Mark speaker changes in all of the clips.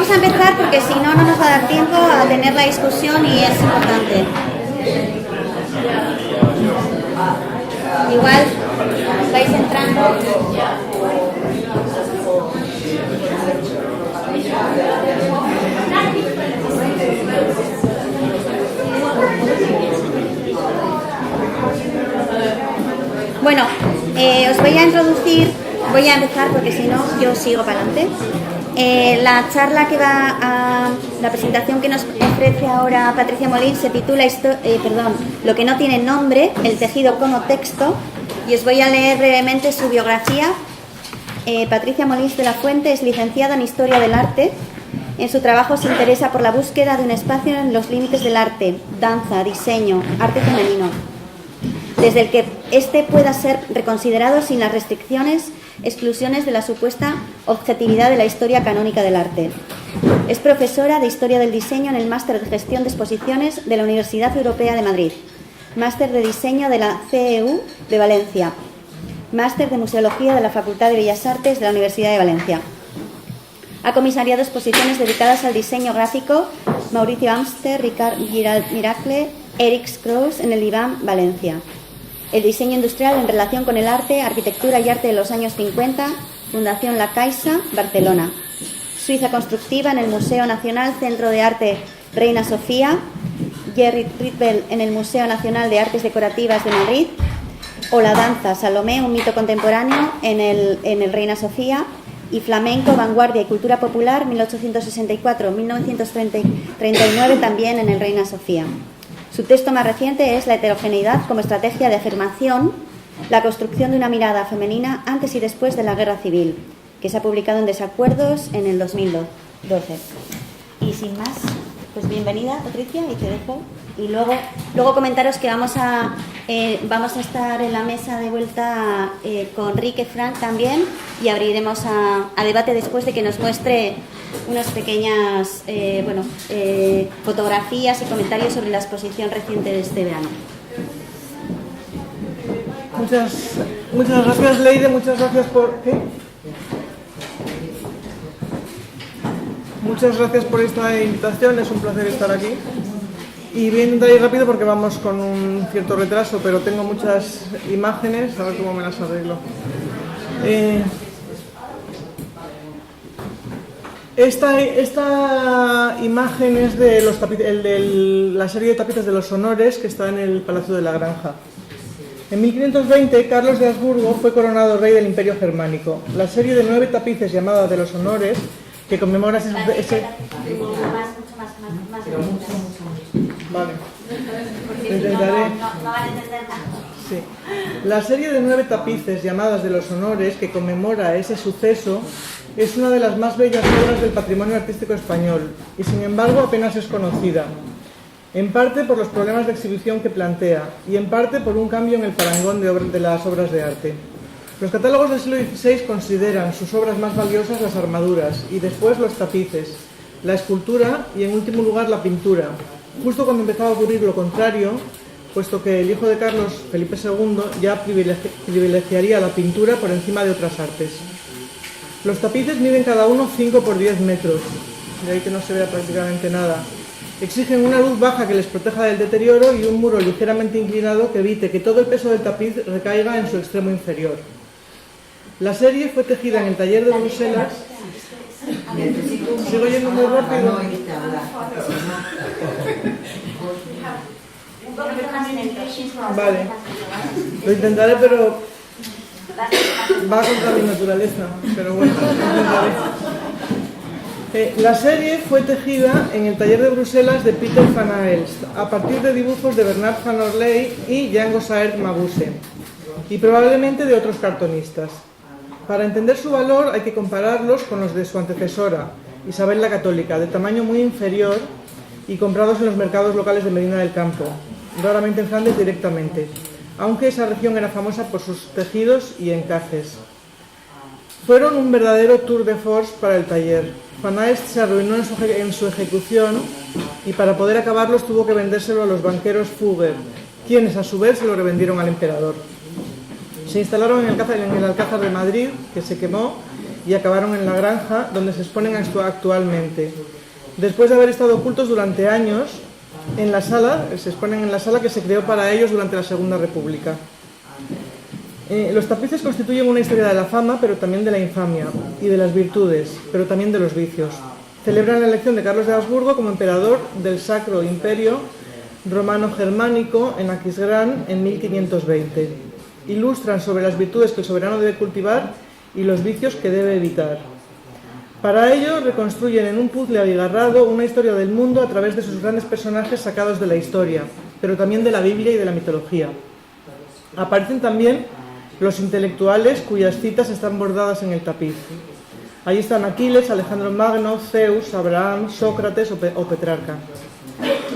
Speaker 1: vamos a empezar porque si no, no nos va a dar tiempo a tener la discusión y es importante. Igual vais entrando. Bueno, os voy a introducir, voy a empezar porque si no yo sigo para adelante. La charla que va a la presentación que nos ofrece ahora Patricia Molins se titula Lo que no tiene nombre, el tejido como texto, y os voy a leer brevemente su biografía. Patricia Molins de la Fuente es licenciada en Historia del Arte. En su trabajo se interesa por la búsqueda de un espacio en los límites del arte, danza, diseño, arte femenino, desde el que éste pueda ser reconsiderado sin las restricciones, exclusiones de la supuesta objetividad de la historia canónica del arte. Es profesora de Historia del Diseño en el Máster de Gestión de Exposiciones de la Universidad Europea de Madrid, Máster de Diseño de la CEU de Valencia, Máster de Museología de la Facultad de Bellas Artes de la Universidad de Valencia. Ha comisariado exposiciones dedicadas al diseño gráfico Mauricio Amster, Ricard Miracle, Eric Scrooge en el IBAM Valencia. El diseño industrial en relación con el arte, arquitectura y arte de los años 50, Fundación La Caixa, Barcelona. Suiza constructiva en el Museo Nacional Centro de Arte Reina Sofía, Jerry Ritbel en el Museo Nacional de Artes Decorativas de Madrid, o la danza Salomé, un mito contemporáneo en el Reina Sofía, y flamenco, vanguardia y cultura popular 1864-1939 también en el Reina Sofía. Su texto más reciente es La heterogeneidad como estrategia de afirmación, la construcción de una mirada femenina antes y después de la Guerra Civil, que se ha publicado en Desacuerdos en el 2012. Y sin más, pues bienvenida, Patricia, y te dejo. Y luego comentaros que vamos a estar en la mesa de vuelta con Rique Frank también, y abriremos a debate después de que nos muestre unas pequeñas fotografías y comentarios sobre la exposición reciente de este verano.
Speaker 2: Muchas gracias, Leire, muchas gracias Muchas gracias por esta invitación, es un placer estar aquí. Y voy a intentar ir rápido porque vamos con un cierto retraso, pero tengo muchas imágenes, a ver cómo me las arreglo. Esta imagen es de la serie de tapices de los honores que está en el Palacio de la Granja. En 1520, Carlos de Habsburgo fue coronado rey del Imperio Germánico. La serie de 9 tapices llamada de los honores, que conmemora ese... Vale. Intentaré. Sí. La serie de 9 tapices llamadas de los honores que conmemora ese suceso es una de las más bellas obras del patrimonio artístico español y sin embargo apenas es conocida, en parte por los problemas de exhibición que plantea y en parte por un cambio en el parangón de las obras de arte. Los catálogos del siglo XVI consideran sus obras más valiosas las armaduras y después los tapices, la escultura y en último lugar la pintura, justo cuando empezaba a ocurrir lo contrario, puesto que el hijo de Carlos, Felipe II, ya privilegiaría la pintura por encima de otras artes. Los tapices miden cada uno 5 por 10 metros, de ahí que no se vea prácticamente nada. Exigen una luz baja que les proteja del deterioro y un muro ligeramente inclinado que evite que todo el peso del tapiz recaiga en su extremo inferior. La serie fue tejida en el taller de Bruselas. Sigo yendo muy rápido. Vale, lo intentaré, pero va contra mi naturaleza, pero bueno, lo intentaré. La serie fue tejida en el taller de Bruselas de Peter van Aelst, a partir de dibujos de Bernard van Orley y Django Saert Mabuse, y probablemente de otros cartonistas. Para entender su valor hay que compararlos con los de su antecesora, Isabel la Católica, de tamaño muy inferior y comprados en los mercados locales de Medina del Campo, raramente en Flandes directamente, aunque esa región era famosa por sus tejidos y encajes. Fueron un verdadero tour de force para el taller. Van Aelst se arruinó en su ejecución y para poder acabarlos tuvo que vendérselo a los banqueros Fugger, quienes a su vez se lo revendieron al emperador. Se instalaron en el Alcázar de Madrid, que se quemó, y acabaron en la granja, donde se exponen actualmente. Después de haber estado ocultos durante años, se exponen en la sala que se creó para ellos durante la Segunda República. Los tapices constituyen una historia de la fama, pero también de la infamia, y de las virtudes, pero también de los vicios. Celebran la elección de Carlos de Habsburgo como emperador del Sacro Imperio Romano-Germánico en Aquisgrán en 1520. Ilustran sobre las virtudes que el soberano debe cultivar y los vicios que debe evitar. Para ello, reconstruyen en un puzzle abigarrado una historia del mundo a través de sus grandes personajes sacados de la historia, pero también de la Biblia y de la mitología. Aparecen también los intelectuales cuyas citas están bordadas en el tapiz. Allí están Aquiles, Alejandro Magno, Zeus, Abraham, Sócrates o Petrarca.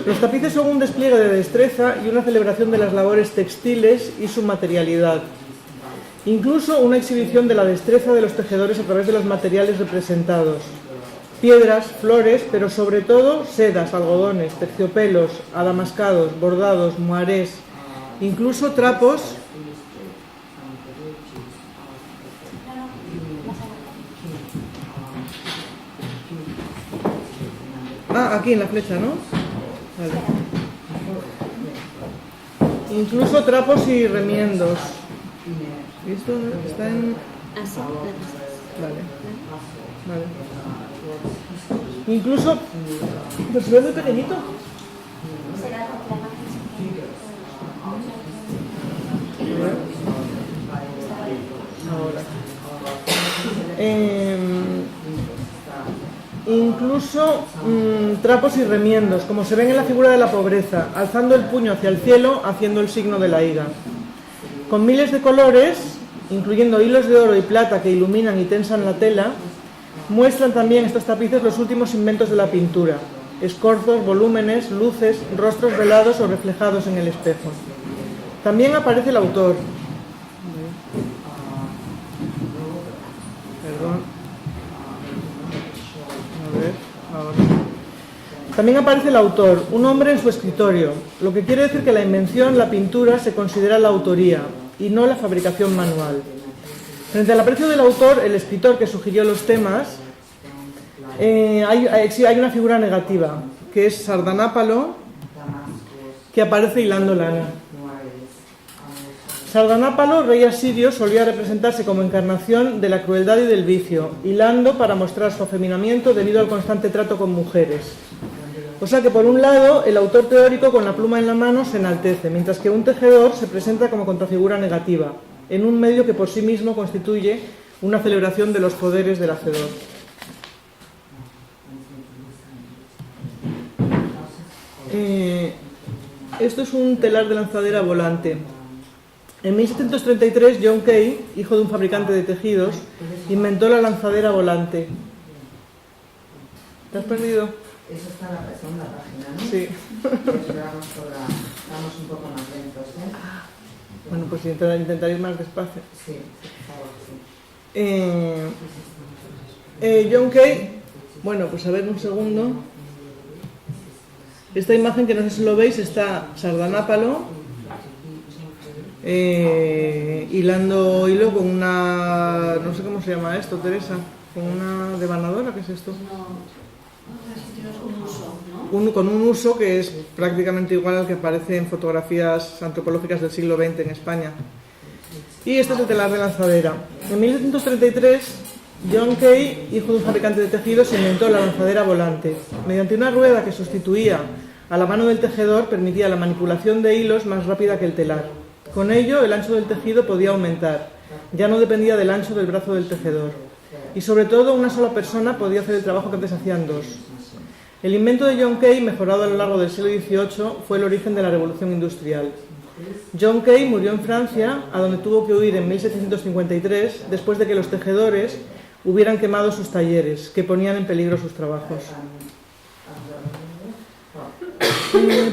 Speaker 2: Los tapices son un despliegue de destreza y una celebración de las labores textiles y su materialidad. Incluso una exhibición de la destreza de los tejedores a través de los materiales representados. Piedras, flores, pero sobre todo sedas, algodones, terciopelos, adamascados, bordados, moarés, incluso trapos. Aquí en la flecha, ¿no? Vale. Incluso trapos y remiendos. ¿Y esto está en...?
Speaker 1: Así.
Speaker 2: Vale. Incluso... ¿Pero se ve muy pequeñito? Ahora. Incluso trapos y remiendos, como se ven en la figura de la pobreza, alzando el puño hacia el cielo, haciendo el signo de la higa. Con miles de colores, incluyendo hilos de oro y plata que iluminan y tensan la tela, muestran también estos tapices los últimos inventos de la pintura: escorzos, volúmenes, luces, rostros velados o reflejados en el espejo. También aparece el autor. También aparece el autor, un hombre en su escritorio, lo que quiere decir que la invención, la pintura, se considera la autoría y no la fabricación manual. Frente al aprecio del autor, el escritor que sugirió los temas, hay una figura negativa, que es Sardanápalo, que aparece hilando lana. Sardanápalo, rey asirio, solía representarse como encarnación de la crueldad y del vicio, hilando para mostrar su afeminamiento debido al constante trato con mujeres. O sea que por un lado el autor teórico con la pluma en la mano se enaltece, mientras que un tejedor se presenta como contrafigura negativa, en un medio que por sí mismo constituye una celebración de los poderes del hacedor. Esto es un telar de lanzadera volante. En 1733, John Kay, hijo de un fabricante de tejidos, inventó la lanzadera volante. ¿Te has perdido?
Speaker 3: Eso está en la segunda página, ¿no?
Speaker 2: Sí.
Speaker 3: Vamos un poco más lentos, ¿eh?
Speaker 2: Bueno, pues intentaré ir más despacio.
Speaker 3: Sí, por favor, sí.
Speaker 2: John Kay, bueno, pues a ver un segundo. Esta imagen, que no sé si lo veis, está Sardanápalo hilando hilo con una... no sé cómo se llama esto, Teresa. Con una devanadora, ¿qué es esto? Con un uso que es prácticamente igual al que aparece en fotografías antropológicas del siglo XX en España. Y este es el telar de lanzadera. En 1733, John Kay, hijo de un fabricante de tejidos, inventó la lanzadera volante. Mediante una rueda que sustituía a la mano del tejedor, permitía la manipulación de hilos más rápida que el telar. Con ello, el ancho del tejido podía aumentar. Ya no dependía del ancho del brazo del tejedor. Y sobre todo, una sola persona podía hacer el trabajo que antes hacían dos. El invento de John Kay, mejorado a lo largo del siglo XVIII, fue el origen de la Revolución Industrial. John Kay murió en Francia, a donde tuvo que huir en 1753, después de que los tejedores hubieran quemado sus talleres, que ponían en peligro sus trabajos.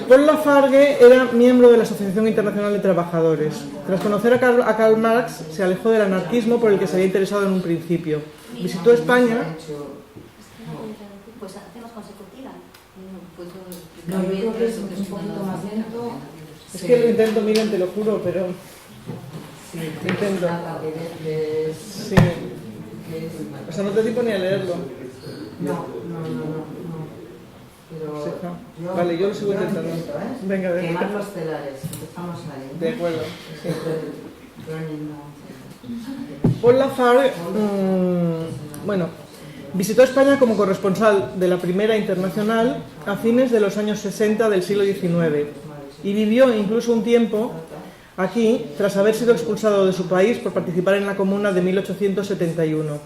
Speaker 2: Paul Lafargue era miembro de la Asociación Internacional de Trabajadores. Tras conocer a Karl Marx, se alejó del anarquismo por el que se había interesado en un principio. Visitó España.
Speaker 1: Pues hacemos consecutiva.
Speaker 3: No, yo creo que es un poquito más lento.
Speaker 2: Es que lo intento, miren, te lo juro, pero...
Speaker 3: Sí,
Speaker 2: intento.
Speaker 3: nada, que
Speaker 2: Sí. O sea, no te da tiempo ni a leerlo.
Speaker 3: No.
Speaker 2: Sí, no. Vale, yo lo sigo intentando. Venga, venga.
Speaker 3: Quemar los telares, empezamos ahí.
Speaker 2: De acuerdo. Sí.
Speaker 3: Burning
Speaker 2: Paul Lafargue, bueno, visitó España como corresponsal de la Primera Internacional a fines de los años 60 del siglo XIX y vivió incluso un tiempo aquí tras haber sido expulsado de su país por participar en la Comuna de 1871.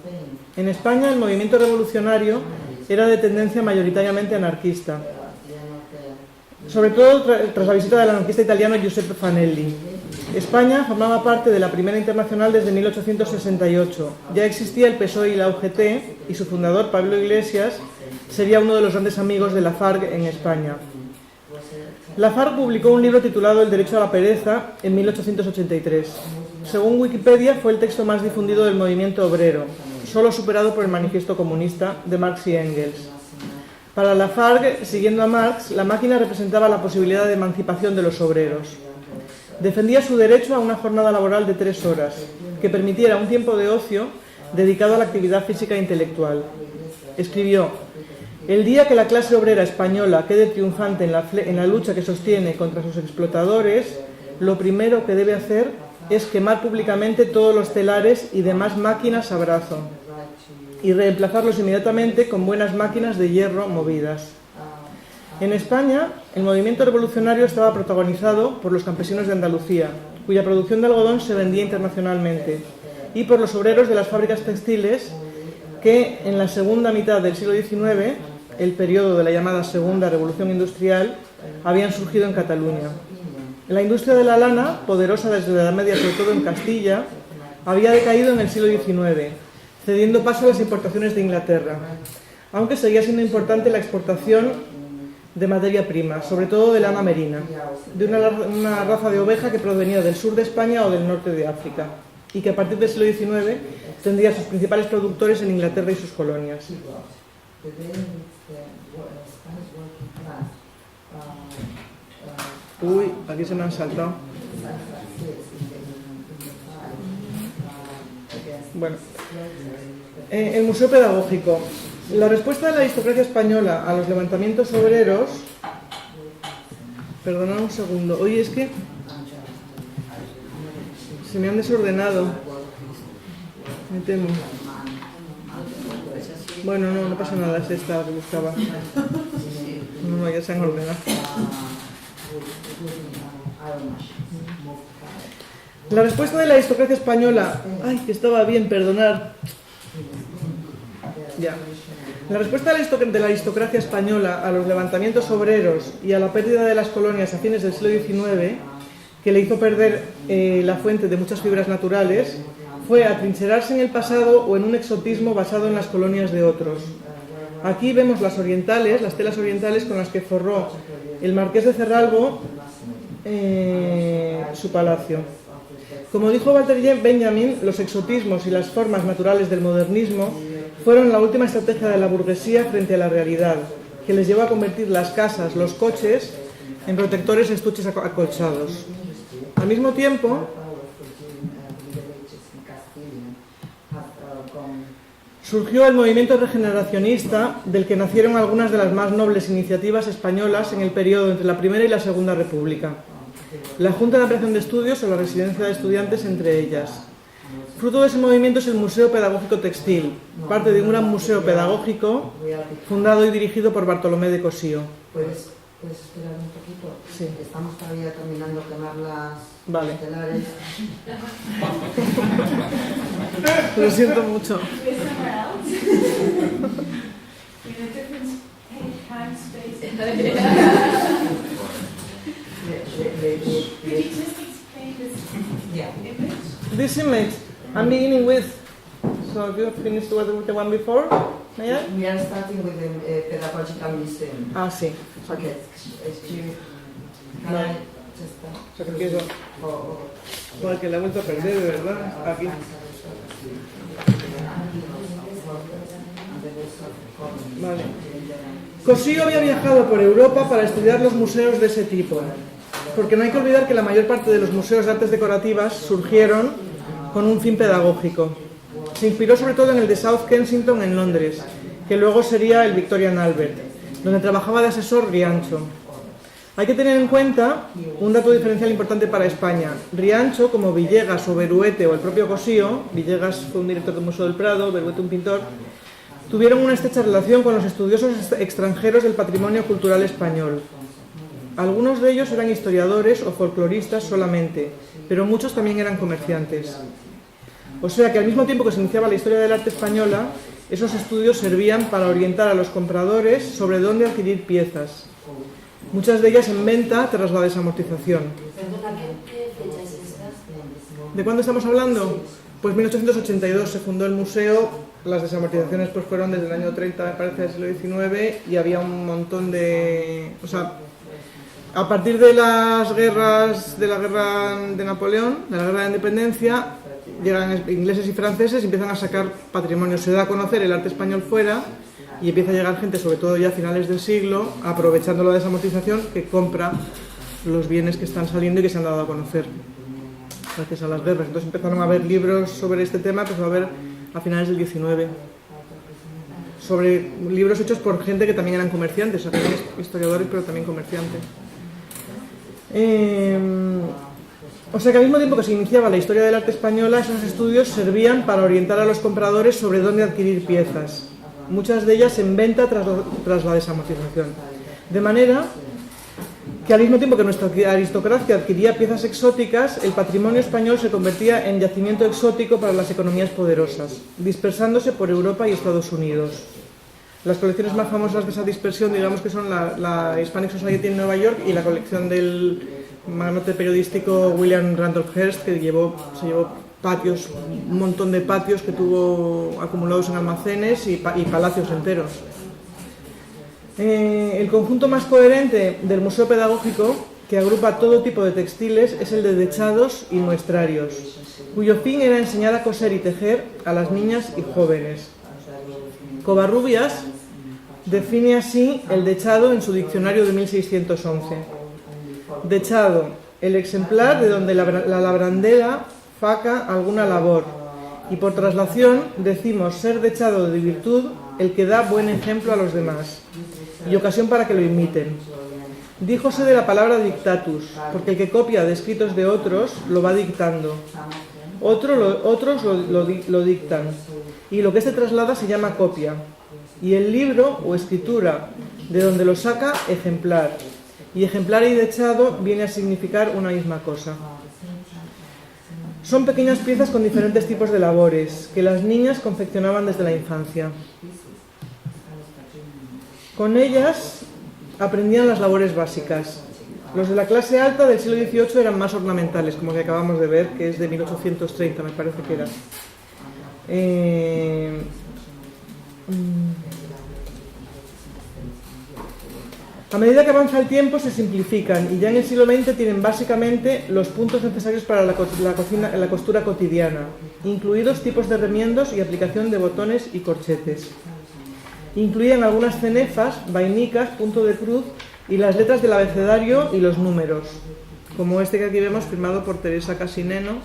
Speaker 2: En España el movimiento revolucionario era de tendencia mayoritariamente anarquista, sobre todo tras la visita del anarquista italiano Giuseppe Fanelli. España formaba parte de la Primera Internacional desde 1868. Ya existía el PSOE y la UGT y su fundador, Pablo Iglesias, sería uno de los grandes amigos de Lafargue en España. Lafargue publicó un libro titulado El derecho a la pereza en 1883. Según Wikipedia, fue el texto más difundido del movimiento obrero, solo superado por el Manifiesto Comunista de Marx y Engels. Para Lafargue, siguiendo a Marx, la máquina representaba la posibilidad de emancipación de los obreros. Defendía su derecho a una jornada laboral de 3 horas, que permitiera un tiempo de ocio dedicado a la actividad física e intelectual. Escribió: el día que la clase obrera española quede triunfante en la lucha que sostiene contra sus explotadores, lo primero que debe hacer es quemar públicamente todos los telares y demás máquinas a brazo y reemplazarlos inmediatamente con buenas máquinas de hierro movidas. En España, el movimiento revolucionario estaba protagonizado por los campesinos de Andalucía, cuya producción de algodón se vendía internacionalmente, y por los obreros de las fábricas textiles que en la segunda mitad del siglo XIX, el periodo de la llamada Segunda Revolución Industrial, habían surgido en Cataluña. La industria de la lana, poderosa desde la Edad Media, sobre todo en Castilla, había decaído en el siglo XIX, cediendo paso a las importaciones de Inglaterra, aunque seguía siendo importante la exportación de materia prima, sobre todo de lana merina, de una raza de oveja que provenía del sur de España o del norte de África, y que a partir del siglo XIX tendría sus principales productores en Inglaterra y sus colonias. Uy, aquí se me han saltado. Bueno, el Museo Pedagógico. La respuesta de la aristocracia española a los levantamientos obreros... Perdonad un segundo. Oye, es que se me han desordenado. Me temo. Bueno, no pasa nada, es esta la que buscaba. No, ya se han ordenado. La respuesta de la aristocracia española... Ay, que estaba bien, perdonad. Ya. La respuesta de la aristocracia española a los levantamientos obreros y a la pérdida de las colonias a fines del siglo XIX, que le hizo perder la fuente de muchas fibras naturales, fue atrincherarse en el pasado o en un exotismo basado en las colonias de otros. Aquí vemos las telas orientales con las que forró el marqués de Cerralbo su palacio. Como dijo Walter Benjamin, los exotismos y las formas naturales del modernismo fueron la última estrategia de la burguesía frente a la realidad, que les llevó a convertir las casas, los coches, en protectores estuches acolchados. Al mismo tiempo, surgió el movimiento regeneracionista, del que nacieron algunas de las más nobles iniciativas españolas en el periodo entre la Primera y la Segunda República. La Junta de Ampliación de Estudios o la Residencia de Estudiantes entre ellas. Fruto de ese movimiento es el Museo Pedagógico Textil, parte de un gran museo pedagógico fundado y dirigido por Bartolomé de Cossío.
Speaker 3: ¿Puedes esperar un poquito?
Speaker 2: Sí.
Speaker 3: Estamos todavía terminando de quemar
Speaker 2: Vale.
Speaker 3: los telares.
Speaker 2: Lo siento mucho. This image, I'm beginning with. So you finished with the one before? May I?
Speaker 3: We are starting with the Pedagogical Museum.
Speaker 2: Ah, sí.
Speaker 3: Okay, excuse me. Can
Speaker 2: Vale.
Speaker 3: I just
Speaker 2: O sea, que empiezo.
Speaker 3: oh.
Speaker 2: Porque la he vuelto a perder, de verdad. Aquí. Vale. Cossío había viajado por Europa para estudiar los museos de ese tipo, porque no hay que olvidar que la mayor parte de los museos de artes decorativas surgieron con un fin pedagógico. Se inspiró sobre todo en el de South Kensington en Londres, que luego sería el Victorian Albert, donde trabajaba de asesor Riancho. Hay que tener en cuenta un dato diferencial importante para España. Riancho, como Villegas o Beruete o el propio Cosío, Villegas fue un director del Museo del Prado, Beruete un pintor, tuvieron una estrecha relación con los estudiosos extranjeros del patrimonio cultural español. Algunos de ellos eran historiadores o folcloristas solamente, pero muchos también eran comerciantes. O sea que al mismo tiempo que se iniciaba la historia del arte española, esos estudios servían para orientar a los compradores sobre dónde adquirir piezas, muchas de ellas en venta tras la desamortización.
Speaker 3: Perdona, ¿qué fecha es esta?
Speaker 2: ¿De cuándo estamos hablando? Pues 1882 se fundó el museo, las desamortizaciones pues fueron desde el año 30, me parece, del siglo XIX, y había un montón de... O sea, a partir de las guerras, de la guerra de Napoleón, de la guerra de independencia, llegan ingleses y franceses y empiezan a sacar patrimonio. Se da a conocer el arte español fuera y empieza a llegar gente, sobre todo ya a finales del siglo, aprovechando la desamortización, que compra los bienes que están saliendo y que se han dado a conocer gracias a las guerras. Entonces empezaron a haber libros sobre este tema, pues va a haber a finales del 19, sobre libros hechos por gente que también eran comerciantes, o sea, también historiadores, pero también comerciantes. O sea que al mismo tiempo que se iniciaba la historia del arte española, esos estudios servían para orientar a los compradores sobre dónde adquirir piezas, muchas de ellas en venta tras la desamortización. De manera que al mismo tiempo que nuestra aristocracia adquiría piezas exóticas, el patrimonio español se convertía en yacimiento exótico para las economías poderosas, dispersándose por Europa y Estados Unidos. Las colecciones más famosas de esa dispersión, digamos que son la Hispanic Society en Nueva York y la colección del magnate periodístico William Randolph Hearst, que se llevó patios, un montón de patios que tuvo acumulados en almacenes y palacios enteros. El conjunto más coherente del museo pedagógico, que agrupa todo tipo de textiles, es el de dechados y muestrarios, cuyo fin era enseñar a coser y tejer a las niñas y jóvenes. Covarrubias define así el dechado en su diccionario de 1611. Dechado, el exemplar de donde la labrandera faca alguna labor, y por traslación decimos ser dechado de virtud el que da buen ejemplo a los demás, y ocasión para que lo imiten. Díjose de la palabra dictatus, porque el que copia de escritos de otros lo va dictando. Otros lo dictan, y lo que se traslada se llama copia. Y el libro o escritura, de donde lo saca, ejemplar. Y ejemplar y dechado viene a significar una misma cosa. Son pequeñas piezas con diferentes tipos de labores, que las niñas confeccionaban desde la infancia. Con ellas aprendían las labores básicas. Los de la clase alta del siglo XVIII eran más ornamentales, como que acabamos de ver, que es de 1830, me parece que era. A medida que avanza el tiempo se simplifican y ya en el siglo XX tienen básicamente los puntos necesarios para la costura cotidiana, incluidos tipos de remiendos y aplicación de botones y corchetes. Incluyen algunas cenefas, vainicas, punto de cruz y las letras del abecedario y los números, como este que aquí vemos firmado por Teresa Casineno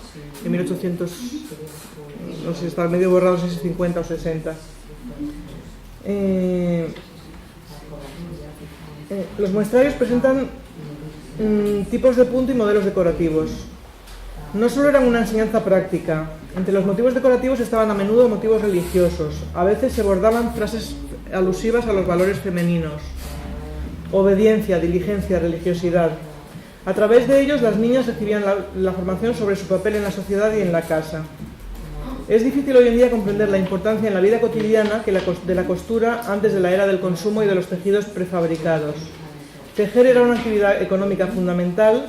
Speaker 2: en 1800, no sé, está medio borrado, no sé si 50 o 60. Los muestrarios presentan tipos de punto y modelos decorativos. No solo eran una enseñanza práctica. Entre los motivos decorativos estaban a menudo motivos religiosos. A veces se bordaban frases alusivas a los valores femeninos: obediencia, diligencia, religiosidad. A través de ellos las niñas recibían la formación sobre su papel en la sociedad y en la casa. Es difícil hoy en día comprender la importancia en la vida cotidiana de la costura antes de la era del consumo y de los tejidos prefabricados. Tejer era una actividad económica fundamental,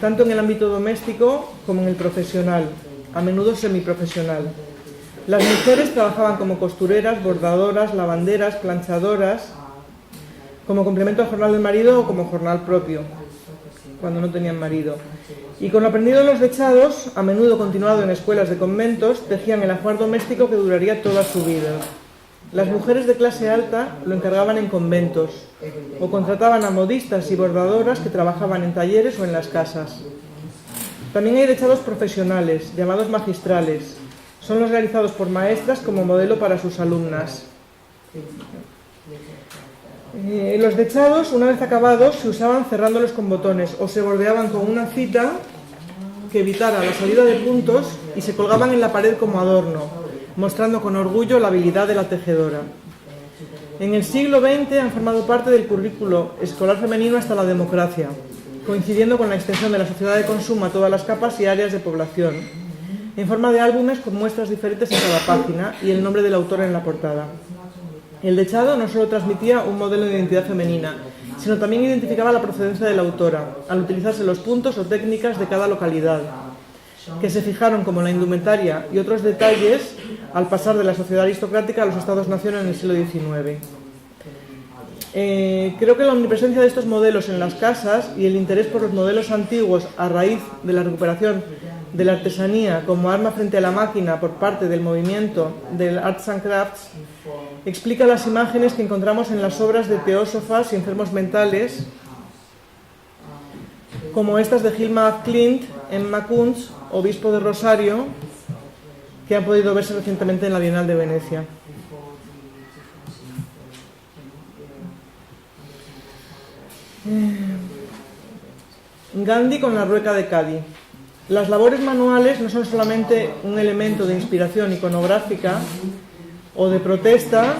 Speaker 2: tanto en el ámbito doméstico como en el profesional, a menudo semiprofesional. Las mujeres trabajaban como costureras, bordadoras, lavanderas, planchadoras, como complemento al jornal del marido o como jornal propio, cuando no tenían marido. Y con lo aprendido en los dechados, a menudo continuado en escuelas de conventos, tejían el ajuar doméstico que duraría toda su vida. Las mujeres de clase alta lo encargaban en conventos, o contrataban a modistas y bordadoras que trabajaban en talleres o en las casas. También hay dechados profesionales, llamados magistrales. Son los realizados por maestras como modelo para sus alumnas. Los dechados, una vez acabados, se usaban cerrándolos con botones o se bordeaban con una cita que evitara la salida de puntos y se colgaban en la pared como adorno, mostrando con orgullo la habilidad de la tejedora. En el siglo XX han formado parte del currículo escolar femenino hasta la democracia, coincidiendo con la extensión de la sociedad de consumo a todas las capas y áreas de población, en forma de álbumes con muestras diferentes en cada página y el nombre del autor en la portada. El dechado no solo transmitía un modelo de identidad femenina, sino también identificaba la procedencia de la autora, al utilizarse los puntos o técnicas de cada localidad, que se fijaron como la indumentaria y otros detalles al pasar de la sociedad aristocrática a los estados-nación en el siglo XIX. Creo que la omnipresencia de estos modelos en las casas y el interés por los modelos antiguos a raíz de la recuperación de la artesanía como arma frente a la máquina por parte del movimiento del Arts and Crafts explica las imágenes que encontramos en las obras de teósofas y enfermos mentales como estas de Hilma af Klint, Emma Kunz, obispo de Rosario, que han podido verse recientemente en la Bienal de Venecia. Gandhi con la rueca de Cádiz. Las labores manuales no son solamente un elemento de inspiración iconográfica o de protesta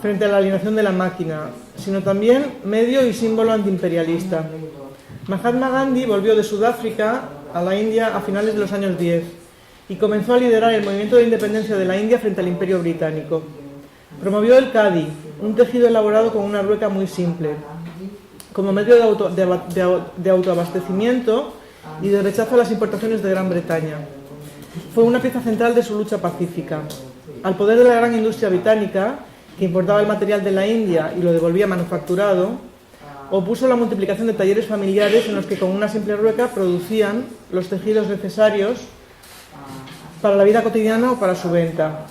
Speaker 2: frente a la alienación de la máquina, sino también medio y símbolo antiimperialista. Mahatma Gandhi volvió de Sudáfrica a la India a finales de los años 10 y comenzó a liderar el movimiento de independencia de la India frente al Imperio Británico. Promovió el khadi, un tejido elaborado con una rueca muy simple, como medio de autoabastecimiento y de rechazo a las importaciones de Gran Bretaña. Fue una pieza central de su lucha pacífica. Al poder de la gran industria británica, que importaba el material de la India y lo devolvía manufacturado, opuso la multiplicación de talleres familiares en los que con una simple rueca producían los tejidos necesarios para la vida cotidiana o para su venta.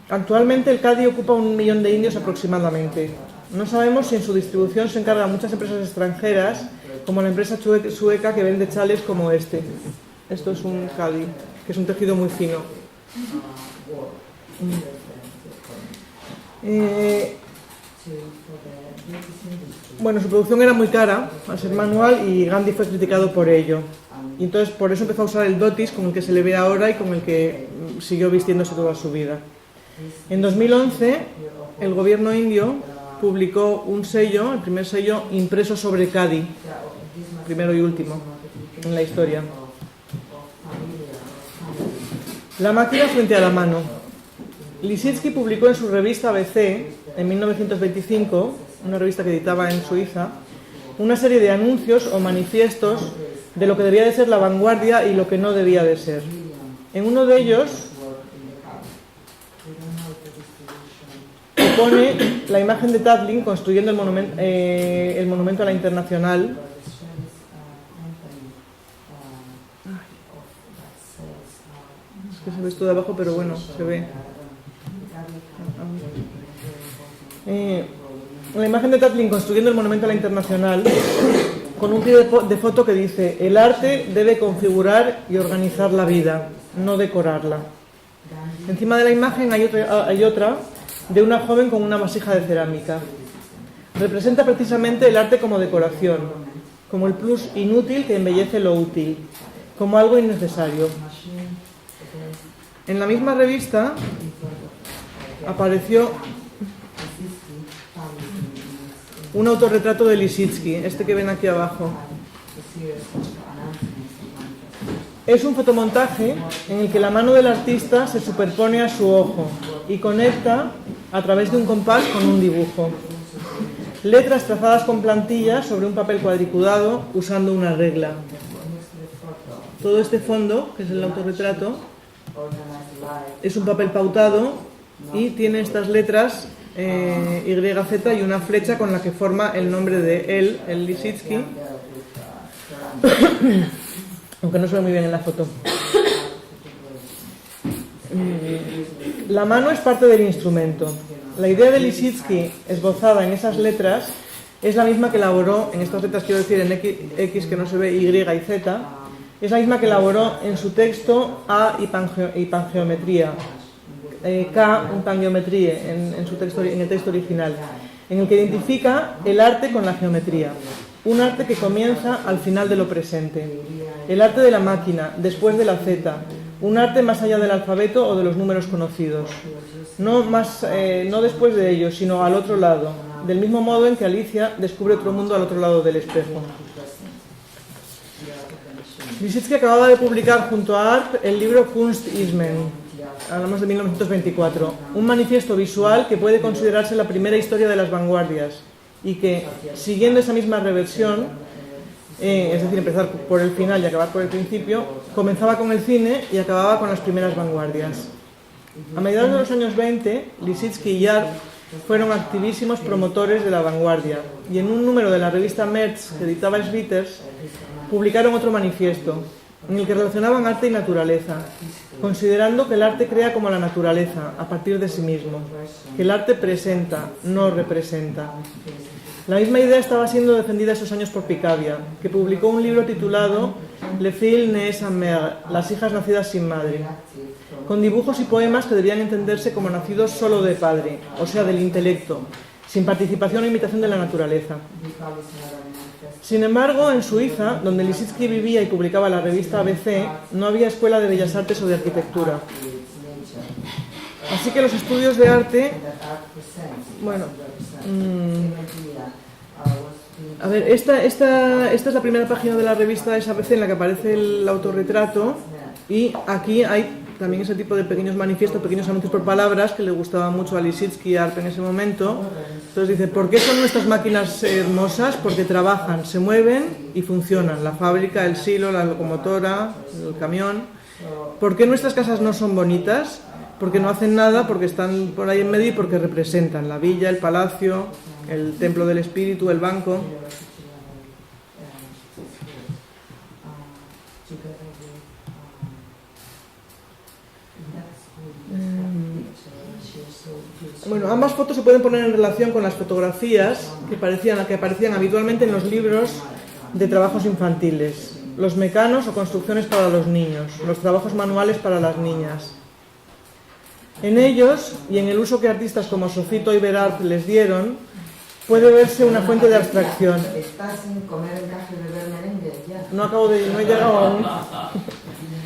Speaker 2: Actualmente el khadi ocupa 1 millón de indios aproximadamente. No sabemos si en su distribución se encargan muchas empresas extranjeras, como la empresa sueca que vende chales como este. Esto es un khadi, que es un tejido muy fino. Bueno, su producción era muy cara al ser manual y Gandhi fue criticado por ello. Y entonces por eso empezó a usar el dhotis con el que se le ve ahora y con el que siguió vistiéndose toda su vida. En 2011 el gobierno indio publicó un sello, el primer sello impreso sobre khadi, primero y último en la historia. La máquina frente a la mano. Lissitzky publicó en su revista ABC en 1925, una revista que editaba en Suiza, una serie de anuncios o manifiestos de lo que debía de ser la vanguardia y lo que no debía de ser. En uno de ellos pone la imagen de Tatlin construyendo el monumento a la Internacional. Es que se ve esto de abajo, pero bueno, se ve. La imagen de Tatlin construyendo el monumento a la Internacional con un pie de foto que dice: el arte debe configurar y organizar la vida, no decorarla. Encima de la imagen hay otra de una joven con una vasija de cerámica. Representa precisamente el arte como decoración, como el plus inútil que embellece lo útil, como algo innecesario. En la misma revista apareció un autorretrato de Lissitzky, este que ven aquí abajo. Es un fotomontaje en el que la mano del artista se superpone a su ojo y conecta a través de un compás con un dibujo. Letras trazadas con plantillas sobre un papel cuadriculado usando una regla. Todo este fondo, que es el autorretrato, es un papel pautado y tiene estas letras YZ y una flecha con la que forma el nombre de él, el Lissitzky, aunque no se ve muy bien en la foto. La mano es parte del instrumento. La idea de Lissitzky esbozada en esas letras es la misma que elaboró en estas letras, quiero decir en X que no se ve, Y y Z, Es la misma que elaboró en su texto A y Pangeometría, K y Pangeometría en el texto original, en el que identifica el arte con la geometría. Un arte que comienza al final de lo presente. El arte de la máquina, después de la Z. Un arte más allá del alfabeto o de los números conocidos. No después de ellos, sino al otro lado. Del mismo modo en que Alicia descubre otro mundo al otro lado del espejo. Lissitzky acababa de publicar junto a Arp el libro Kunstismen, hablamos de 1924, un manifiesto visual que puede considerarse la primera historia de las vanguardias y que, siguiendo esa misma reversión, es decir, empezar por el final y acabar por el principio, comenzaba con el cine y acababa con las primeras vanguardias. A mediados de los años 20, Lissitzky y Arp fueron activísimos promotores de la vanguardia y en un número de la revista Merz que editaba Schwitters publicaron otro manifiesto en el que relacionaban arte y naturaleza, considerando que el arte crea como la naturaleza, a partir de sí mismo, que el arte presenta, no representa. La misma idea estaba siendo defendida esos años por Picabia, que publicó un libro titulado Les filles nées sans mère, las hijas nacidas sin madre, con dibujos y poemas que debían entenderse como nacidos solo de padre, o sea, del intelecto, sin participación o imitación de la naturaleza. Sin embargo, en Suiza, donde Lissitzky vivía y publicaba la revista ABC, no había escuela de bellas artes o de arquitectura. Así que los estudios de arte... Bueno... a ver, esta es la primera página de la revista ABC en la que aparece el autorretrato y aquí hay también ese tipo de pequeños manifiestos, pequeños anuncios por palabras que le gustaban mucho a Lissitzky y a Arp en ese momento. Entonces dice, ¿por qué son nuestras máquinas hermosas? Porque trabajan, se mueven y funcionan. La fábrica, el silo, la locomotora, el camión. ¿Por qué nuestras casas no son bonitas? Porque no hacen nada, porque están por ahí en medio y porque representan la villa, el palacio, el templo del espíritu, el banco. Bueno, ambas fotos se pueden poner en relación con las fotografías que aparecían habitualmente en los libros de trabajos infantiles, los mecanos o construcciones para los niños, los trabajos manuales para las niñas. En ellos, y en el uso que artistas como Sofito y Berard les dieron, puede verse una fuente de abstracción.
Speaker 3: ¿Estás sin comer encaje y beber merengue? Ya.
Speaker 2: No he llegado aún.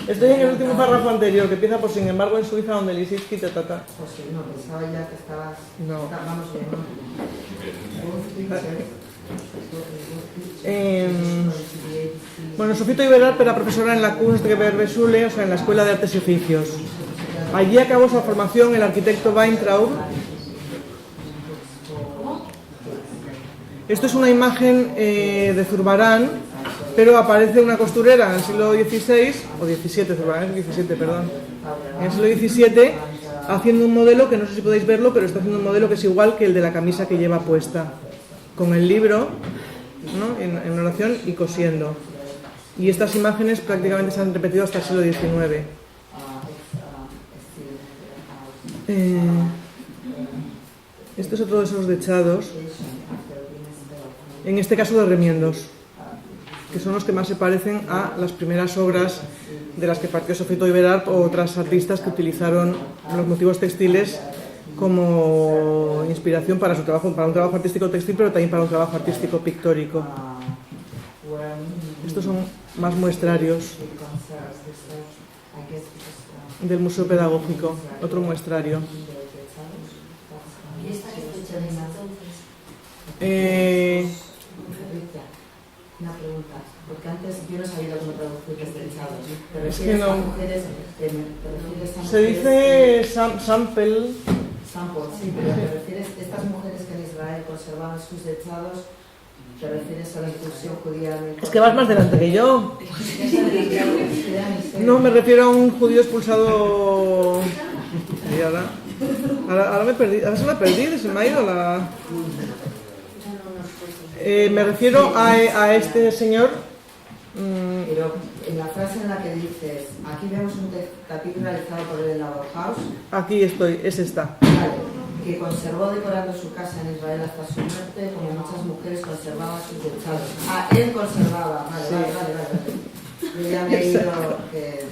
Speaker 2: Estoy en el último párrafo anterior, que empieza por sin embargo en Suiza, donde Lissitzky te trata.
Speaker 3: Pues sí, no, pensaba ya que estabas...
Speaker 2: No.
Speaker 3: Vamos bien.
Speaker 2: Bueno, Sofito Iberard era profesora en la Kunstgewerbeschule, o sea, en la Escuela de Artes y Oficios. Allí acabó su formación el arquitecto Weintraub. Esto es una imagen de Zurbarán, pero aparece una costurera en el siglo XVI, o XVII, Zurbarán es XVII, perdón, en el siglo XVII, haciendo un modelo que no sé si podéis verlo, pero está haciendo un modelo que es igual que el de la camisa que lleva puesta, con el libro, ¿no?, en oración y cosiendo. Y estas imágenes prácticamente se han repetido hasta el siglo XIX. Este es otro de esos dechados, en este caso de remiendos, que son los que más se parecen a las primeras obras de las que partió Sofito Iberard o otras artistas que utilizaron los motivos textiles como inspiración para su trabajo, para un trabajo artístico textil, pero también para un trabajo artístico pictórico. Estos son más muestrarios del Museo Pedagógico, otro muestrario.
Speaker 3: Una pregunta, porque antes yo no sabía cómo traducir estrechados, pero
Speaker 2: es que no.
Speaker 3: Mujeres,
Speaker 2: se dice sample.
Speaker 3: Sample, sí, pero te refieres a estas mujeres que en Israel conservaban sus dechados, te refieres a la inclusión judía.
Speaker 2: Es que vas más delante que yo. No, me refiero a un judío expulsado. Y ahora me perdí, ahora se me ha perdido, se me ha ido la... me refiero a este señor.
Speaker 3: Pero en la frase en la que dices, aquí vemos un tapiz realizado por el Bauhaus.
Speaker 2: Aquí estoy, es esta.
Speaker 3: Vale, que conservó decorando su casa en Israel hasta su muerte, como muchas mujeres conservaban sus dechados. Ah, él conservaba, vale, sí. Vale. Yo ya me he ido que...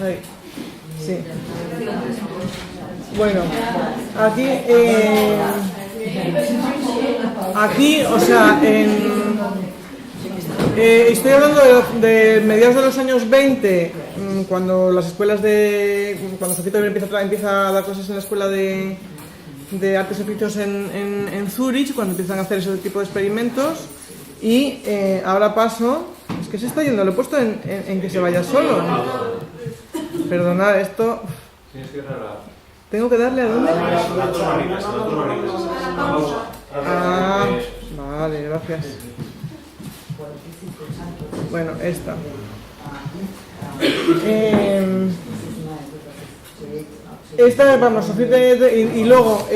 Speaker 2: Ay, sí. Bueno, aquí, o sea, estoy hablando de mediados de los años 20, cuando las escuelas cuando Sofía empieza a dar clases en la escuela de artes y oficios en Zúrich, cuando empiezan a hacer ese tipo de experimentos. Y ahora paso, es que se está yendo, lo he puesto en que se vaya solo. Perdonad, esto... ¿Tengo que darle a dónde? Ah, vale, gracias. Bueno, esta. Esta, vamos, y luego,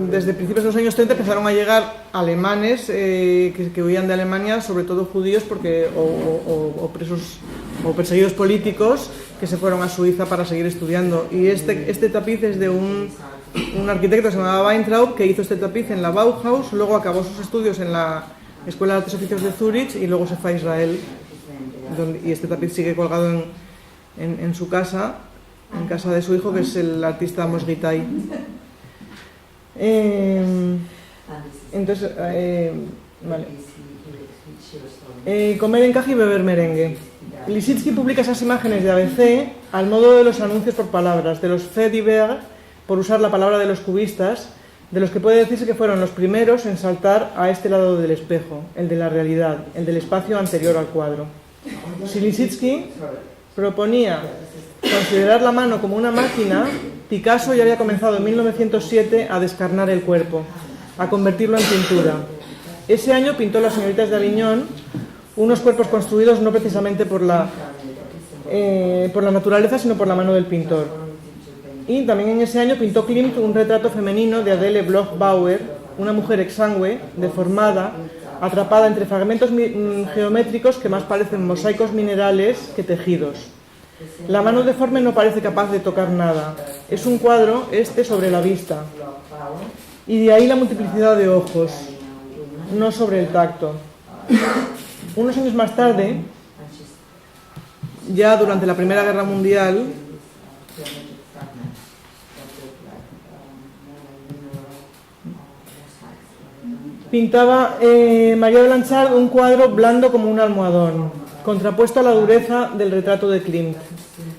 Speaker 2: desde principios de los años 30 empezaron a llegar alemanes que huían de Alemania, sobre todo judíos, o presos o perseguidos políticos, que se fueron a Suiza para seguir estudiando. Y este tapiz es de un arquitecto que se llamaba Weintraub, que hizo este tapiz en la Bauhaus, luego acabó sus estudios en la Escuela de Artes y Oficios de Zúrich y luego se fue a Israel, y este tapiz sigue colgado en su casa, en casa de su hijo, que es el artista Amos Gitai. Entonces, vale. Comer encaje y beber merengue. Lissitzky publica esas imágenes de ABC al modo de los anuncios por palabras, de los faits divers, por usar la palabra de los cubistas, de los que puede decirse que fueron los primeros en saltar a este lado del espejo, el de la realidad, el del espacio anterior al cuadro. Si Lissitzky proponía considerar la mano como una máquina, Picasso ya había comenzado en 1907 a descarnar el cuerpo, a convertirlo en pintura. Ese año pintó Las señoritas de Aviñón, unos cuerpos construidos no precisamente por la naturaleza, sino por la mano del pintor. Y también en ese año pintó Klimt un retrato femenino de Adele Bloch-Bauer, una mujer exangüe, deformada, atrapada entre fragmentos geométricos que más parecen mosaicos minerales que tejidos. La mano deforme no parece capaz de tocar nada. Es un cuadro, sobre la vista. Y de ahí la multiplicidad de ojos, no sobre el tacto. Unos años más tarde, ya durante la Primera Guerra Mundial, pintaba María Blanchard un cuadro blando como un almohadón, contrapuesto a la dureza del retrato de Klimt.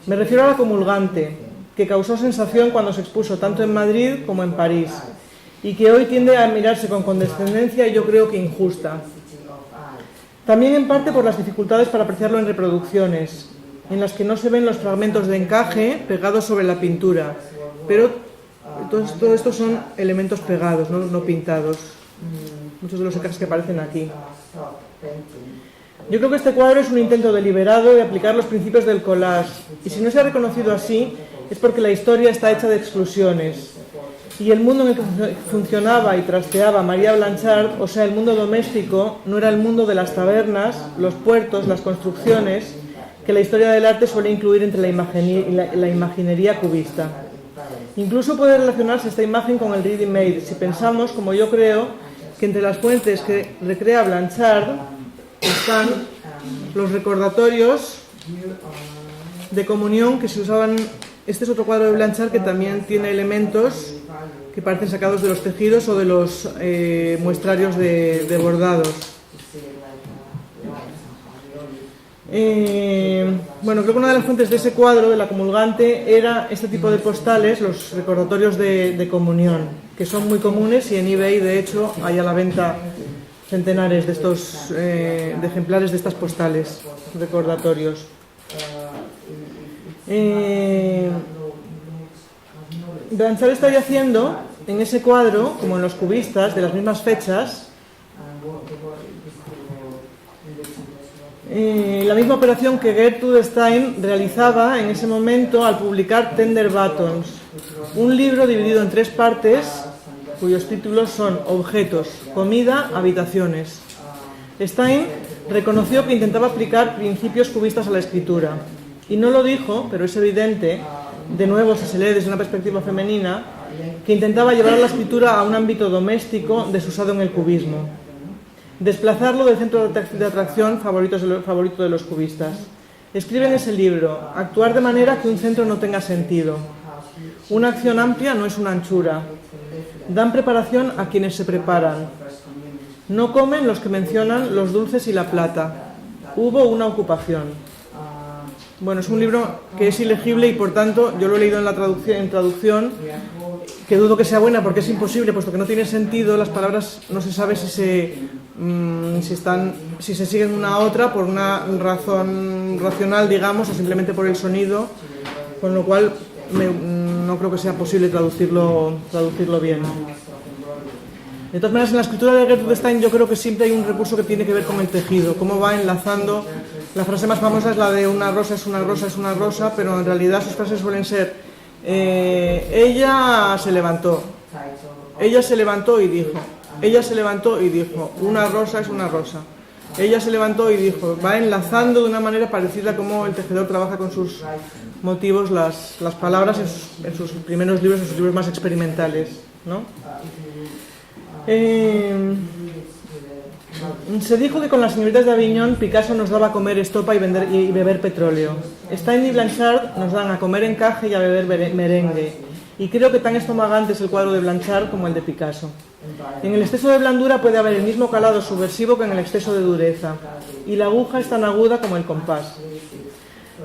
Speaker 2: Me refiero a La comulgante, que causó sensación cuando se expuso tanto en Madrid como en París, y que hoy tiende a mirarse con condescendencia y yo creo que injusta. También en parte por las dificultades para apreciarlo en reproducciones, en las que no se ven los fragmentos de encaje pegados sobre la pintura, pero todo esto son elementos pegados, no pintados. Muchos de los encajes que aparecen aquí. Yo creo que este cuadro es un intento deliberado de aplicar los principios del collage, y si no se ha reconocido así es porque la historia está hecha de exclusiones, y el mundo en el que funcionaba y trasteaba María Blanchard, o sea, el mundo doméstico, no era el mundo de las tabernas, los puertos, las construcciones, que la historia del arte suele incluir entre la imaginería cubista. Incluso puede relacionarse esta imagen con el ready-made, si pensamos, como yo creo, que entre las fuentes que recrea Blanchard están los recordatorios de comunión que se usaban. Este es otro cuadro de Blanchard que también tiene elementos que parecen sacados de los tejidos o de los muestrarios de bordados. Bueno, creo que una de las fuentes de ese cuadro, de La comulgante, era este tipo de postales, los recordatorios de comunión, que son muy comunes, y en eBay, de hecho, hay a la venta centenares de estos de ejemplares de estas postales, recordatorios. Blanchard estaría haciendo en ese cuadro, como en los cubistas, de las mismas fechas, la misma operación que Gertrude Stein realizaba en ese momento al publicar Tender Buttons, un libro dividido en 3 partes cuyos títulos son Objetos, Comida, Habitaciones. Stein reconoció que intentaba aplicar principios cubistas a la escritura, y no lo dijo, pero es evidente, de nuevo si se lee desde una perspectiva femenina, que intentaba llevar la escritura a un ámbito doméstico desusado en el cubismo. desplazarlo del centro de atracción favorito de los cubistas. Escribe en ese libro: actuar de manera que un centro no tenga sentido. Una acción amplia no es una anchura. Dan preparación a quienes se preparan. No comen los que mencionan los dulces y la plata. Hubo una ocupación. Bueno, es un libro que es ilegible y por tanto yo lo he leído en traducción, que dudo que sea buena porque es imposible, puesto que no tiene sentido. Las palabras no se sabe si se siguen una a otra por una razón racional, digamos, o simplemente por el sonido, con lo cual no creo que sea posible traducirlo bien. De todas maneras, en la escritura de Gertrude Stein yo creo que siempre hay un recurso que tiene que ver con el tejido, cómo va enlazando. La frase más famosa es la de una rosa es una rosa es una rosa, pero en realidad sus frases suelen ser ella se levantó y dijo, ella se levantó y dijo, una rosa es una rosa. Ella se levantó y dijo, va enlazando de una manera parecida como el tejedor trabaja con sus motivos las palabras en sus primeros libros, en sus libros más experimentales, ¿no? Se dijo que con las señoritas de Aviñón Picasso nos daba a comer estopa y beber petróleo. Stein y Blanchard nos dan a comer encaje y a beber merengue. Y creo que tan estomagante es el cuadro de Blanchard como el de Picasso. En el exceso de blandura puede haber el mismo calado subversivo que en el exceso de dureza. Y la aguja es tan aguda como el compás.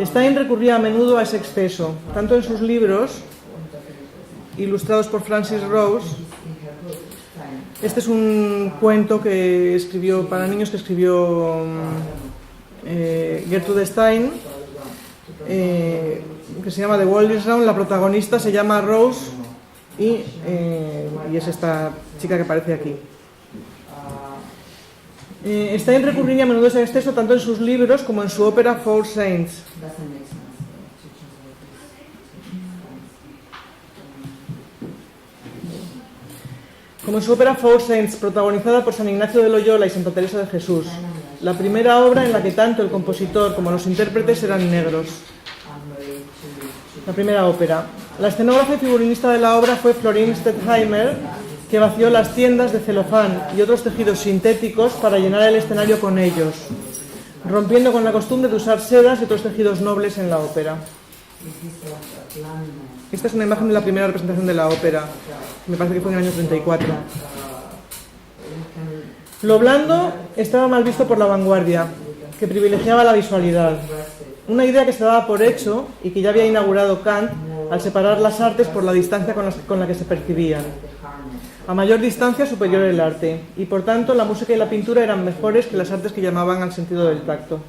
Speaker 2: Stein recurría a menudo a ese exceso, tanto en sus libros, ilustrados por Francis Rose. Este es un cuento que escribió para niños, que escribió Gertrude Stein, que se llama The World is Round. La protagonista se llama Rose y es esta chica que aparece aquí. Stein recurría a menudo a ese exceso tanto en sus libros como en su ópera Four Saints. Como en su ópera Four Saints, protagonizada por San Ignacio de Loyola y Santa Teresa de Jesús, la primera obra en la que tanto el compositor como los intérpretes eran negros. La primera ópera. La escenógrafa y figurinista de la obra fue Florine Stettheimer, que vació las tiendas de celofán y otros tejidos sintéticos para llenar el escenario con ellos, rompiendo con la costumbre de usar sedas y otros tejidos nobles en la ópera. Esta es una imagen de la primera representación de la ópera, me parece que fue en el año 34. Lo blando estaba mal visto por la vanguardia, que privilegiaba la visualidad, una idea que se daba por hecho y que ya había inaugurado Kant al separar las artes por la distancia con la que se percibían. A mayor distancia, superior el arte, y por tanto la música y la pintura eran mejores que las artes que llamaban al sentido del tacto.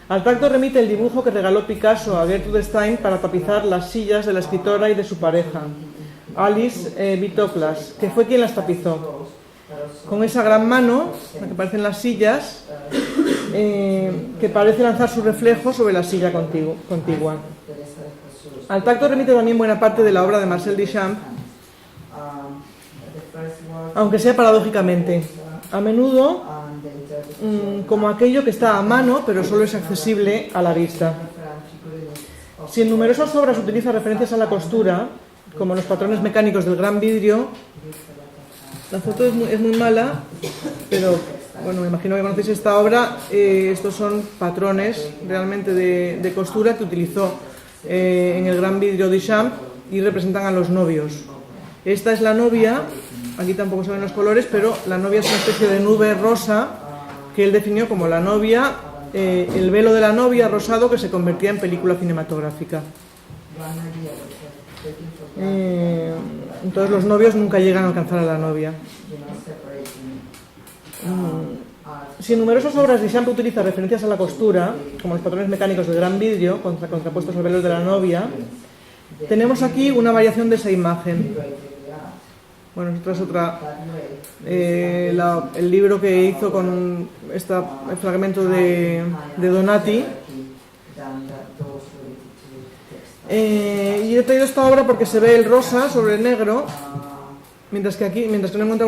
Speaker 2: Al tacto remite el dibujo que regaló Picasso a Gertrude Stein para tapizar las sillas de la escritora y de su pareja, Alice Vitoklas, que fue quien las tapizó. Con esa gran mano, la que aparece en las sillas, que parece lanzar su reflejo sobre la silla contigua. Al tacto remite también buena parte de la obra de Marcel Duchamp, aunque sea paradójicamente, a menudo como aquello que está a mano pero solo es accesible a la vista. Si en numerosas obras utiliza referencias a la costura, como los patrones mecánicos del gran vidrio, la foto es muy mala, pero bueno, me imagino que conocéis esta obra. Estos son patrones realmente de costura que utilizó en el gran vidrio Duchamp y representan a los novios. Esta es la novia, aquí tampoco se ven los colores, pero la novia es una especie de nube rosa que él definió como la novia, el velo de la novia rosado que se convertía en película cinematográfica. Entonces los novios nunca llegan a alcanzar a la novia. Si en numerosas obras Duchamp utiliza referencias a la costura, como los patrones mecánicos del gran vidrio, contrapuestos al velo de la novia, tenemos aquí una variación de esa imagen. Bueno, esta es otra, el libro que hizo con el fragmento de Donati. Y he traído esta obra porque se ve el rosa sobre el negro, mientras que no he encontrado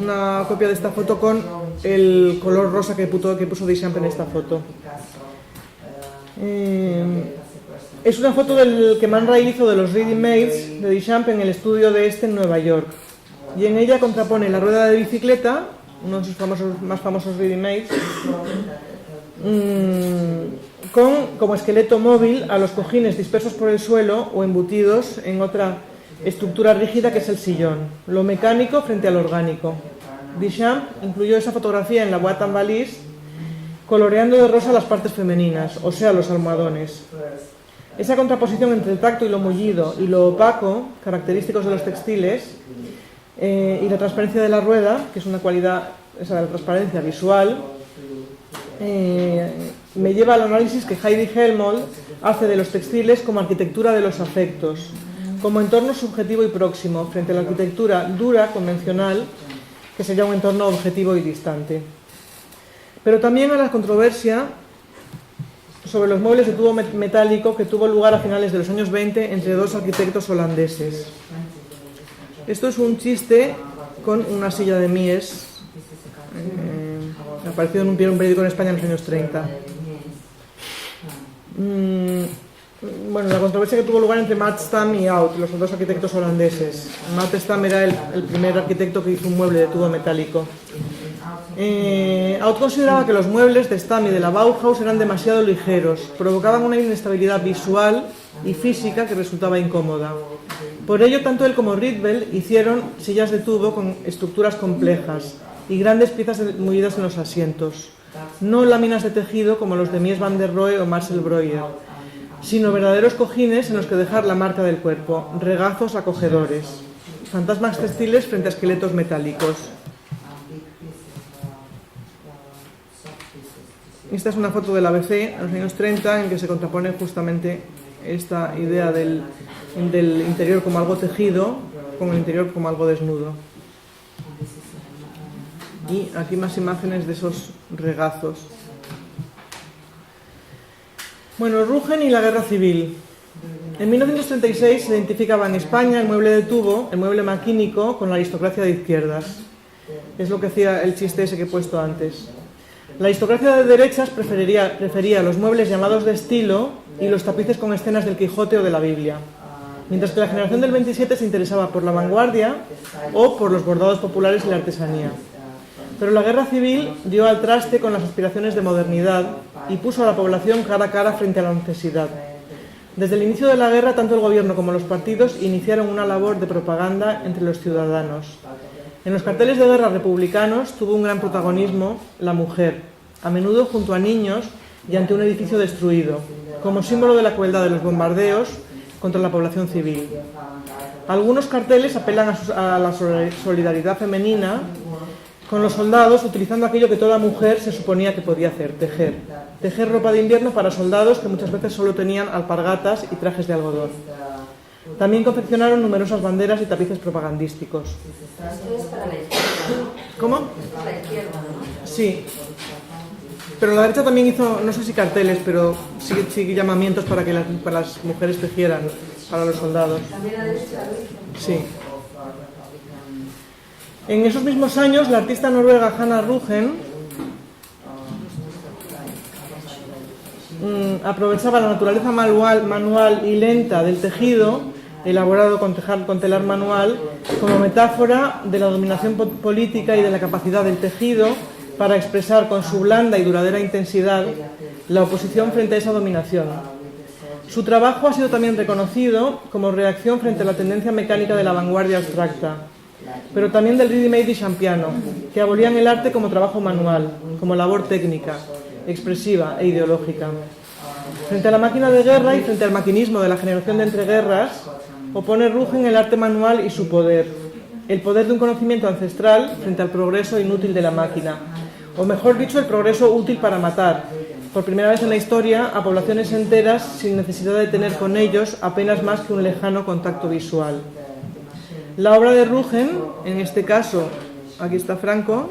Speaker 2: una copia de esta foto con el color rosa que puso Duchamp en esta foto. Es una foto que Man Ray hizo de los Reading Maids de Duchamp en el estudio de en Nueva York. Y en ella contrapone la rueda de bicicleta uno de sus más famosos ready-mades, con como esqueleto móvil a los cojines dispersos por el suelo o embutidos en otra estructura rígida que es el sillón, lo mecánico frente al orgánico. Duchamp incluyó esa fotografía en la Boîte en Valise, coloreando de rosa las partes femeninas, o sea, los almohadones. Esa contraposición entre el tacto y lo mullido y lo opaco, característicos de los textiles, y la transparencia de la rueda, que es una cualidad, esa de la transparencia visual, me lleva al análisis que Heidi Helmholtz hace de los textiles como arquitectura de los afectos, como entorno subjetivo y próximo, frente a la arquitectura dura, convencional, que sería un entorno objetivo y distante. Pero también a la controversia sobre los muebles de tubo metálico que tuvo lugar a finales de los años 20 entre dos arquitectos holandeses. Esto es un chiste con una silla de Mies, aparecido en un periódico en España en los años 30. Bueno, la controversia que tuvo lugar entre Mat Stam y Oud, los dos arquitectos holandeses. Mat Stam era el primer arquitecto que hizo un mueble de tubo metálico. Oud consideraba que los muebles de Stam y de la Bauhaus eran demasiado ligeros, provocaban una inestabilidad visual y física que resultaba incómoda. Por ello, tanto él como Rietveld hicieron sillas de tubo con estructuras complejas y grandes piezas mullidas en los asientos, no láminas de tejido como los de Mies van der Rohe o Marcel Breuer, sino verdaderos cojines en los que dejar la marca del cuerpo, regazos acogedores, fantasmas textiles frente a esqueletos metálicos. Esta es una foto del ABC en los años 30 en que se contrapone justamente esta idea del interior como algo tejido con el interior como algo desnudo. Y aquí más imágenes de esos regazos. Bueno, Rügen y la guerra civil. En 1936 se identificaba en España el mueble de tubo, el mueble maquínico, con la aristocracia de izquierdas. Es lo que hacía el chiste ese que he puesto antes. La aristocracia de derechas prefería los muebles llamados de estilo y los tapices con escenas del Quijote o de la Biblia, mientras que la generación del 27 se interesaba por la vanguardia o por los bordados populares y la artesanía. Pero la guerra civil dio al traste con las aspiraciones de modernidad y puso a la población cara a cara frente a la necesidad. Desde el inicio de la guerra, tanto el gobierno como los partidos iniciaron una labor de propaganda entre los ciudadanos. En los carteles de guerra republicanos tuvo un gran protagonismo la mujer, a menudo junto a niños y ante un edificio destruido, como símbolo de la crueldad de los bombardeos contra la población civil. Algunos carteles apelan a la solidaridad femenina con los soldados, utilizando aquello que toda mujer se suponía que podía hacer, tejer. Tejer ropa de invierno para soldados que muchas veces solo tenían alpargatas y trajes de algodón. También confeccionaron numerosas banderas y tapices propagandísticos.
Speaker 3: Esto es para la izquierda, ¿no?
Speaker 2: ¿Cómo?
Speaker 3: Para la izquierda, ¿no?
Speaker 2: Sí. Pero la derecha también hizo, no sé si carteles, pero sí llamamientos para que las mujeres tejieran para los soldados.
Speaker 3: También la derecha lo hizo.
Speaker 2: Sí. En esos mismos años, la artista noruega Hanna Rügen aprovechaba la naturaleza manual y lenta del tejido, elaborado con telar manual, como metáfora de la dominación política y de la capacidad del tejido para expresar con su blanda y duradera intensidad la oposición frente a esa dominación. Su trabajo ha sido también reconocido como reacción frente a la tendencia mecánica de la vanguardia abstracta, pero también del ready-made duchampiano, que abolían el arte como trabajo manual, como labor técnica, expresiva e ideológica. Frente a la máquina de guerra y frente al maquinismo de la generación de entreguerras, opone Rügen el arte manual y su poder, el poder de un conocimiento ancestral frente al progreso inútil de la máquina, o mejor dicho, el progreso útil para matar, por primera vez en la historia, a poblaciones enteras sin necesidad de tener con ellos apenas más que un lejano contacto visual. La obra de Rügen, en este caso, aquí está Franco,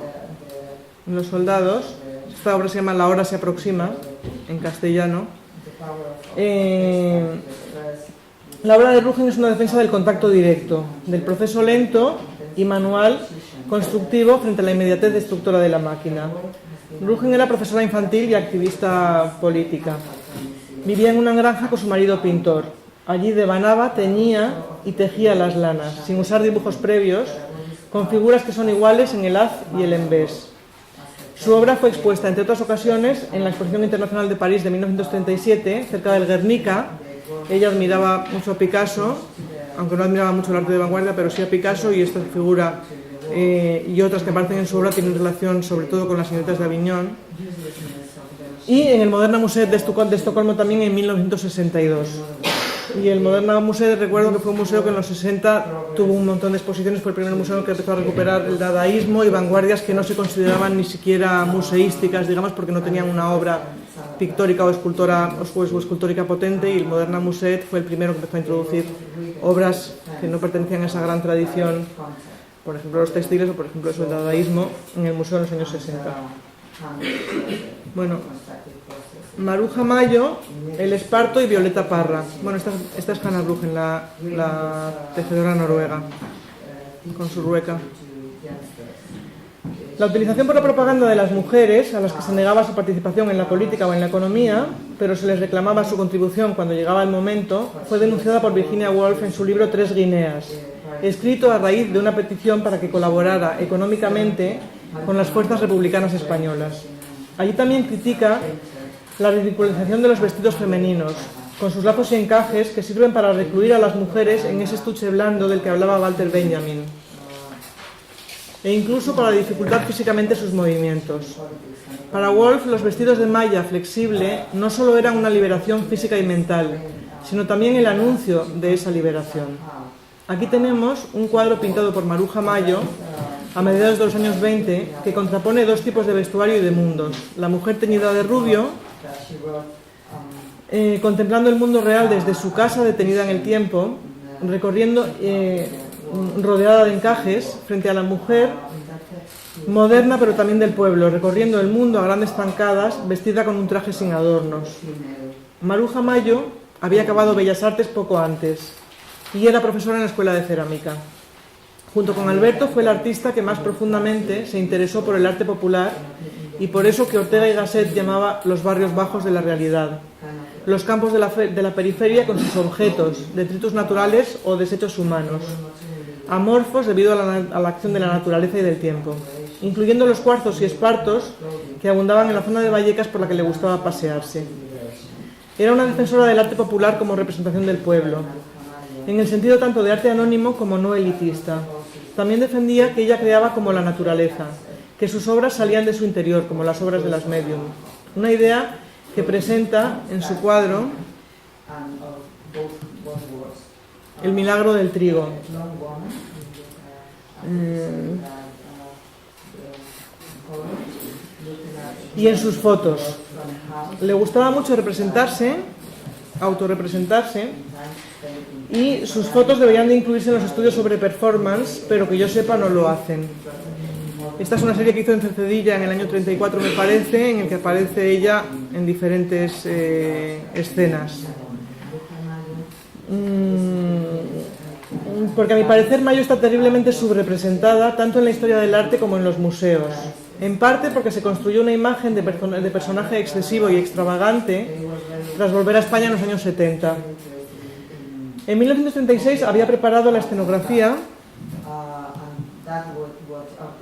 Speaker 2: en Los soldados, esta obra se llama La hora se aproxima, en castellano. La obra de Rügen es una defensa del contacto directo, del proceso lento y manual constructivo frente a la inmediatez destructora de la máquina. Rügen era profesora infantil y activista política. Vivía en una granja con su marido pintor. Allí devanaba, teñía y tejía las lanas, sin usar dibujos previos, con figuras que son iguales en el haz y el embés. Su obra fue expuesta, entre otras ocasiones, en la Exposición Internacional de París de 1937, cerca del Guernica. Ella admiraba mucho a Picasso, aunque no admiraba mucho el arte de vanguardia, pero sí a Picasso, y esta figura y otras que aparecen en su obra tienen relación sobre todo con las señoritas de Aviñón. Y en el Moderna Museet de Estocolmo también en 1962. Y el Moderna Museet, recuerdo que fue un museo que en los 60 tuvo un montón de exposiciones, fue el primer museo que empezó a recuperar el dadaísmo y vanguardias que no se consideraban ni siquiera museísticas, digamos, porque no tenían una obra pictórica o escultórica potente, y el Moderna Museet fue el primero que empezó a introducir obras que no pertenecían a esa gran tradición, por ejemplo los textiles o por ejemplo el dadaísmo, en el museo en los años 60. Bueno, Maruja Mayo, El Esparto y Violeta Parra. Bueno, esta es Hanna Bruggen, la tejedora noruega, con su rueca. La utilización por la propaganda de las mujeres, a las que se negaba su participación en la política o en la economía, pero se les reclamaba su contribución cuando llegaba el momento, fue denunciada por Virginia Woolf en su libro 3 guineas, escrito a raíz de una petición para que colaborara económicamente con las fuerzas republicanas españolas. Allí también critica la ridiculización de los vestidos femeninos, con sus lazos y encajes que sirven para recluir a las mujeres en ese estuche blando del que hablaba Walter Benjamin, e incluso para dificultar físicamente sus movimientos. Para Woolf, los vestidos de malla flexible no solo eran una liberación física y mental, sino también el anuncio de esa liberación. Aquí tenemos un cuadro pintado por Maruja Mayo a mediados de los años 20 que contrapone dos tipos de vestuario y de mundos: la mujer teñida de rubio, contemplando el mundo real desde su casa detenida en el tiempo, recorriendo, rodeada de encajes, frente a la mujer moderna pero también del pueblo, recorriendo el mundo a grandes zancadas, vestida con un traje sin adornos. Maruja Mayo había acabado Bellas Artes poco antes y era profesora en la Escuela de Cerámica. Junto con Alberto fue el artista que más profundamente se interesó por el arte popular, y por eso que Ortega y Gasset llamaba los barrios bajos de la realidad, los campos de la periferia con sus objetos, detritus naturales o desechos humanos, amorfos debido a la acción de la naturaleza y del tiempo, incluyendo los cuarzos y espartos que abundaban en la zona de Vallecas por la que le gustaba pasearse. Era una defensora del arte popular como representación del pueblo, en el sentido tanto de arte anónimo como no elitista. También defendía que ella creaba como la naturaleza, que sus obras salían de su interior, como las obras de las medium. Una idea que presenta en su cuadro El milagro del trigo. Y en sus fotos. Le gustaba mucho representarse, autorrepresentarse, y sus fotos deberían de incluirse en los estudios sobre performance, pero que yo sepa no lo hacen. Esta es una serie que hizo en Cercedilla en el año 34, me parece, en el que aparece ella en diferentes escenas. Porque a mi parecer Mayo está terriblemente subrepresentada tanto en la historia del arte como en los museos. En parte porque se construyó una imagen de personaje excesivo y extravagante tras volver a España en los años 70. En 1936 había preparado la escenografía.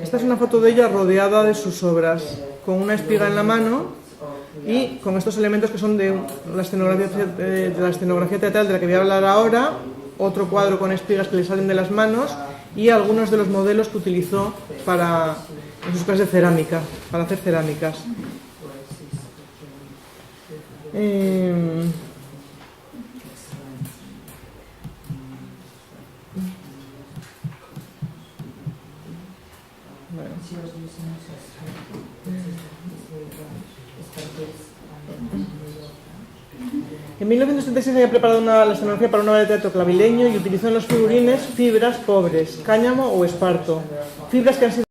Speaker 2: Esta es una foto de ella rodeada de sus obras, con una espiga en la mano y con estos elementos que son de la escenografía teatral de la que voy a hablar ahora, otro cuadro con espigas que le salen de las manos y algunos de los modelos que utilizó en sus clases de cerámica, para hacer cerámicas. En 1936 había preparado la escenografía para una obra de teatro clavileño y utilizó en los figurines fibras pobres, cáñamo o esparto, fibras que han sido